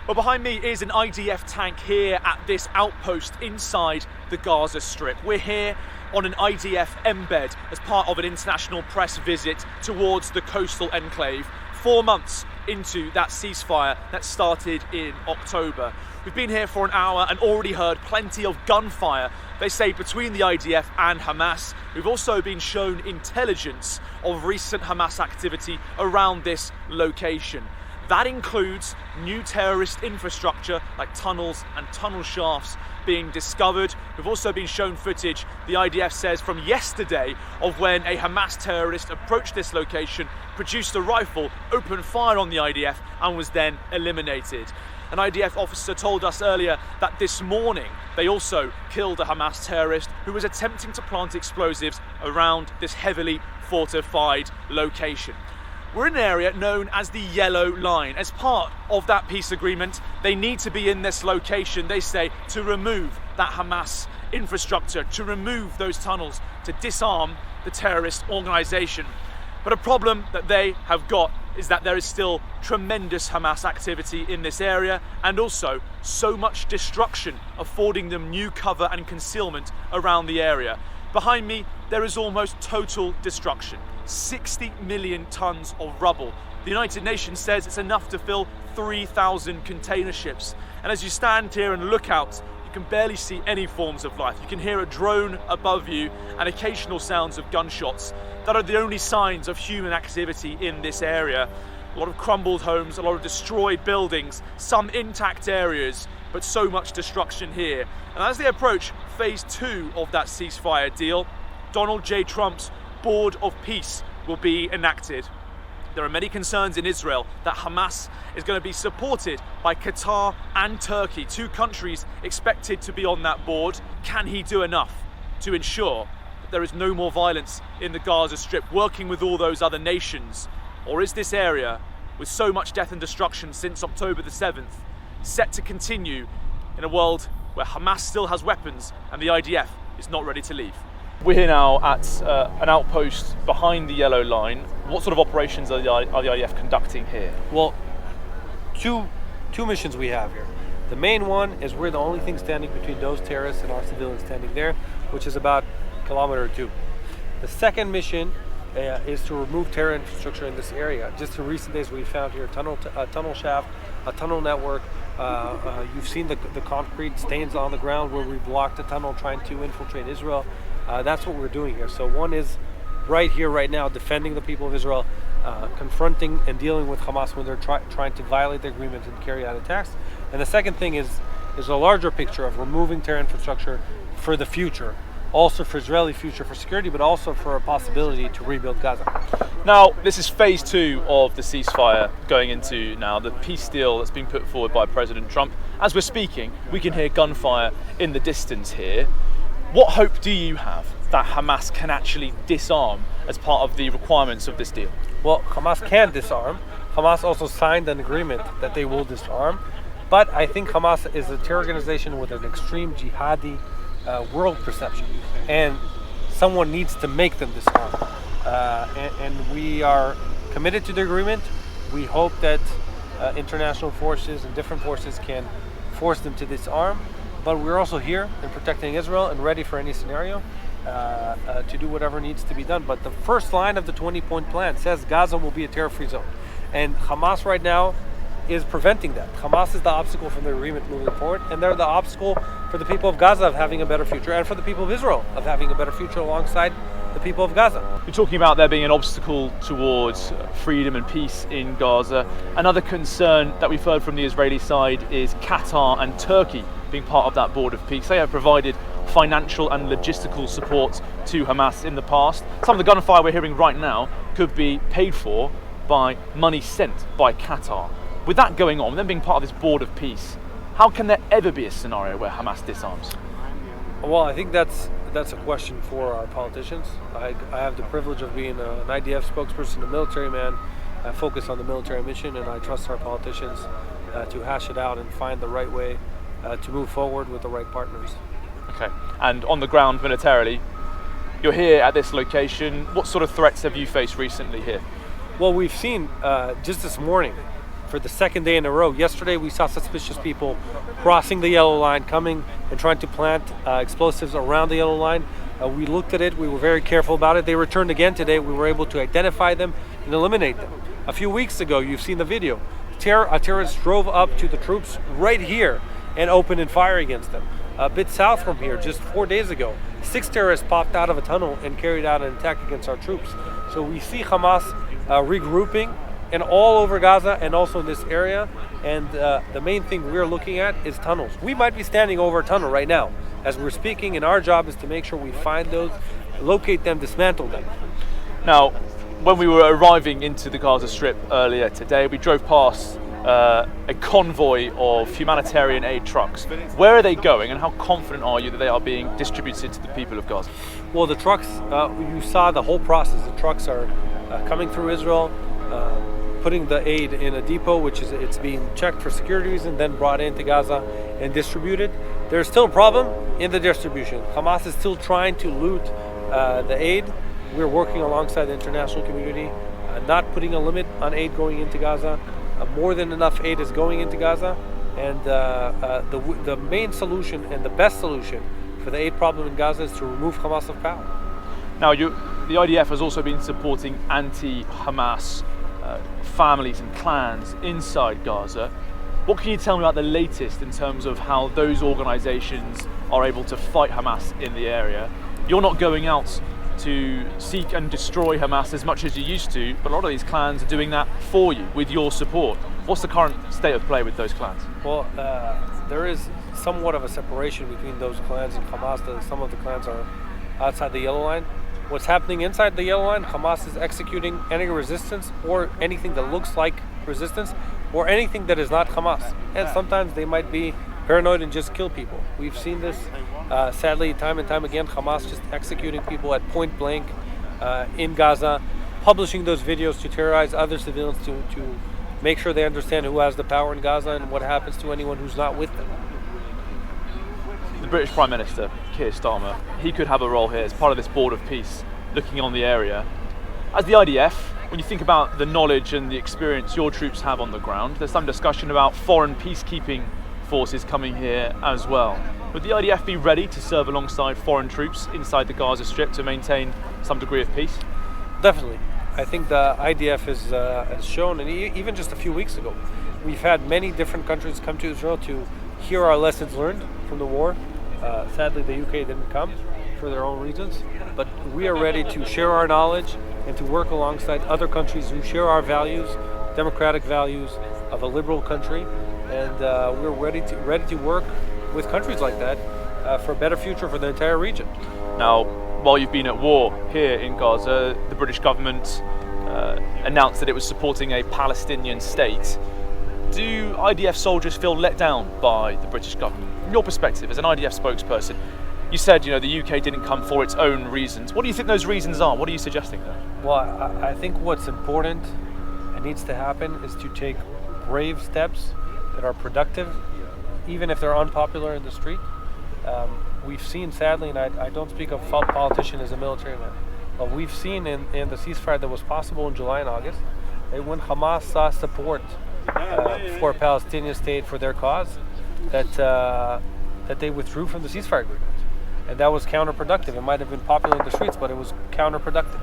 Well, behind me is an IDF tank here at this outpost inside the Gaza Strip. We're here on an IDF embed as part of an international press visit towards the coastal enclave, 4 months into that ceasefire that started in October. We've been here for an hour and already heard plenty of gunfire, they say, between the IDF and Hamas. We've also been shown intelligence of recent Hamas activity around this location. That includes new terrorist infrastructure like tunnels and tunnel shafts being discovered. We've also been shown footage, the IDF says, from yesterday of when a Hamas terrorist approached this location, produced a rifle, opened fire on the IDF and was then eliminated. An IDF officer told us earlier that this morning they also killed a Hamas terrorist who was attempting to plant explosives around this heavily fortified location. We're in an area known as the Yellow Line. As part of that peace agreement, they need to be in this location, they say, to remove that Hamas infrastructure, to remove those tunnels, to disarm the terrorist organization. But a problem that they have got is that there is still tremendous Hamas activity in this area, and also so much destruction, affording them new cover and concealment around the area. Behind me, there is almost total destruction. 60 million tons of rubble. The United Nations says it's enough to fill 3,000 container ships. And as you stand here and look out, you can barely see any forms of life. You can hear a drone above you and occasional sounds of gunshots. That are the only signs of human activity in this area. A lot of crumbled homes, a lot of destroyed buildings, some intact areas, but so much destruction here. And as they approach phase 2 of that ceasefire deal, Donald J. Trump's Board of Peace will be enacted. There are many concerns in Israel that Hamas is going to be supported by Qatar and Turkey, 2 countries expected to be on that board. Can he do enough to ensure that there is no more violence in the Gaza Strip, working with all those other nations? Or is this area, with so much death and destruction since October the 7th, set to continue in a world where Hamas still has weapons and the IDF is not ready to leave? We're here now at an outpost behind the Yellow Line. What sort of operations are the IDF conducting here? Well, two missions we have here. The main one is we're the only thing standing between those terrorists and our civilians standing there, which is about a kilometer or 2. The second mission is to remove terror infrastructure in this area. Just in recent days, we found here a tunnel shaft, a tunnel network. You've seen the concrete stains on the ground where we blocked the tunnel trying to infiltrate Israel. That's what we're doing here. So one is right here, right now, defending the people of Israel, confronting and dealing with Hamas when they're trying to violate the agreement and carry out attacks. And the second thing is a larger picture of removing terror infrastructure for the future, also for Israeli future, for security, but also for a possibility to rebuild Gaza. Now, this is phase 2 of the ceasefire going into now, the peace deal that's been put forward by President Trump. As we're speaking, we can hear gunfire in the distance here. What hope do you have that Hamas can actually disarm as part of the requirements of this deal? Well, Hamas can disarm. Hamas also signed an agreement that they will disarm. But I think Hamas is a terror organization with an extreme jihadi world perception. And someone needs to make them disarm. And we are committed to the agreement. We hope that international forces and different forces can force them to disarm. But we're also here and protecting Israel and ready for any scenario to do whatever needs to be done. But the first line of the 20-point plan says Gaza will be a terror-free zone. And Hamas right now is preventing that. Hamas is the obstacle from the agreement moving forward, and they're the obstacle for the people of Gaza of having a better future, and for the people of Israel of having a better future alongside the people of Gaza. You're talking about there being an obstacle towards freedom and peace in Gaza. Another concern that we've heard from the Israeli side is Qatar and Turkey being part of that board of peace. They have provided financial and logistical support to Hamas in the past. Some of the gunfire we're hearing right now could be paid for by money sent by Qatar. With that going on, them being part of this board of peace, how can there ever be a scenario where Hamas disarms? Well, I think that's a question for our politicians. I have the privilege of being an IDF spokesperson, a military man. I focus on the military mission, and I trust our politicians to hash it out and find the right way to move forward with the right partners. Okay, and on the ground militarily, you're here at this location. What sort of threats have you faced recently here? Well, we've seen just this morning for the second day in a row. Yesterday we saw suspicious people crossing the yellow line, coming and trying to plant explosives around the yellow line. We looked at it, we were very careful about it. They returned again today. We were able to identify them and eliminate them. A few weeks ago, you've seen the video. A terrorist drove up to the troops right here and opened and fire against them. A bit south from here, just 4 days ago, 6 terrorists popped out of a tunnel and carried out an attack against our troops. So we see Hamas regrouping and all over Gaza and also in this area. And the main thing we're looking at is tunnels. We might be standing over a tunnel right now as we're speaking, and our job is to make sure we find those, locate them, dismantle them. Now, when we were arriving into the Gaza Strip earlier today, we drove past a convoy of humanitarian aid trucks. Where are they going, and how confident are you that they are being distributed to the people of Gaza? Well, the trucks, you saw the whole process. The trucks are coming through Israel, putting the aid in a depot, which is it's being checked for security reasons, then brought into Gaza and distributed. There's still a problem in the distribution. Hamas is still trying to loot the aid. We're working alongside the international community, not putting a limit on aid going into Gaza. More than enough aid is going into Gaza, and the main solution and the best solution for the aid problem in Gaza is to remove Hamas of power. Now, the IDF has also been supporting anti-Hamas families and clans inside Gaza. What can you tell me about the latest in terms of how those organisations are able to fight Hamas in the area? You're not going out to seek and destroy Hamas as much as you used to, but a lot of these clans are doing that for you with your support. What's the current state of play with those clans? Well, there is somewhat of a separation between those clans and Hamas. Some of the clans are outside the yellow line. What's happening inside the yellow line, Hamas is executing any resistance or anything that looks like resistance or anything that is not Hamas. And sometimes they might be paranoid and just kill people. We've seen this sadly time and time again, Hamas just executing people at point blank in Gaza, publishing those videos to terrorize other civilians, to make sure they understand who has the power in Gaza and what happens to anyone who's not with them. The British Prime Minister, Keir Starmer, he could have a role here as part of this board of peace looking on the area. As the IDF, when you think about the knowledge and the experience your troops have on the ground, there's some discussion about foreign peacekeeping forces coming here as well. Would the IDF be ready to serve alongside foreign troops inside the Gaza Strip to maintain some degree of peace? Definitely. I think the IDF has shown, and even just a few weeks ago, we've had many different countries come to Israel to hear our lessons learned from the war. Sadly, the UK didn't come for their own reasons, but we are ready to share our knowledge and to work alongside other countries who share our values, democratic values of a liberal country, and we're ready to work with countries like that for a better future for the entire region. Now, while you've been at war here in Gaza, the British government announced that it was supporting a Palestinian state. Do IDF soldiers feel let down by the British government? From your perspective, as an IDF spokesperson, you said the UK didn't come for its own reasons. What do you think those reasons are? What are you suggesting there? Well, I think what's important and needs to happen is to take brave steps that are productive, even if they're unpopular in the street. We've seen, sadly, and I don't speak of politician as a military man, but we've seen in the ceasefire that was possible in July and August, that when Hamas saw support for a Palestinian state for their cause, that they withdrew from the ceasefire agreement. And that was counterproductive. It might have been popular in the streets, but it was counterproductive.